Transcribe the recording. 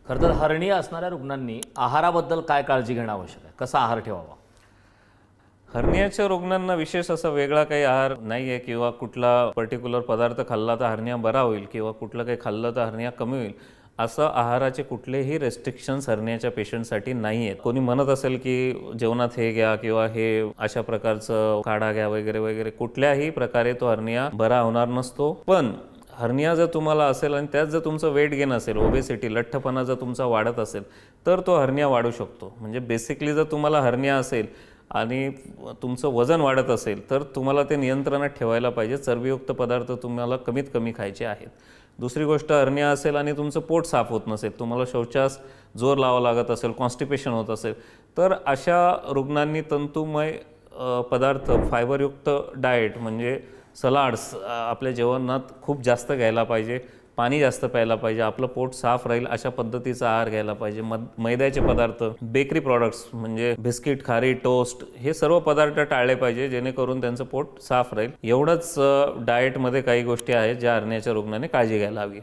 खरं तर हर्निया असणाऱ्या रुग्णांनी आहाराबद्दल काय काळजी घेणं आवश्यक आहे? कसा आहार ठेवावा? हर्नियाच्या रुग्णांना विशेष असा वेगळा काही आहार नाही आहे किंवा कुठला पर्टिक्युलर पदार्थ खाल्ला तर हर्निया बरा होईल किंवा कुठलं काही खाल्लं तर हर्निया कमी होईल असं आहाराचे कुठलेही रेस्ट्रिक्शन्स हर्नियाच्या पेशंटसाठी नाही आहेत. कोणी म्हणत असेल की जेवणात हे घ्या किंवा हे अशा प्रकारचं काढा घ्या वगैरे वगैरे, कुठल्याही प्रकारे तो हर्निया बरा होणार नसतो. पण हर्निया जर तुम्हाला असेल आणि त्यात जर तुमचं वेट गेन असेल, ओबेसिटी लठ्ठपणा जर तुमचा वाढत असेल तर तो हर्निया वाढू शकतो. म्हणजे बेसिकली जर तुम्हाला हर्निया असेल आणि तुमचं वजन वाढत असेल तर तुम्हाला ते नियंत्रणात ठेवायला पाहिजे. चरबीयुक्त पदार्थ तुम्हाला कमीत कमी खायचे आहेत. दुसरी गोष्ट, हर्निया असेल आणि तुमचं पोट साफ होत नसेल, तुम्हाला शौचास जोर लावा लागत असेल, कॉन्स्टिपेशन होत असेल, तर अशा रुग्णांनी तंतुमय पदार्थ, फायबरयुक्त डाएट म्हणजे सलाड्स आपल्या जेवणात खूप जास्त घ्यायला पाहिजे. पाणी जास्त प्यायला पाहिजे. आपलं पोट साफ राहील अशा पद्धतीचा आहार घ्यायला पाहिजे. मैद्याचे पदार्थ, बेकरी प्रॉडक्ट्स म्हणजे बिस्किट, खारी, टोस्ट हे सर्व पदार्थ टाळले पाहिजे जेणेकरून त्यांचं पोट साफ राहील. एवढंच डाएटमध्ये काही गोष्टी आहेत ज्या हर्नियाच्या रुग्णाने काळजी घ्यायला हवी.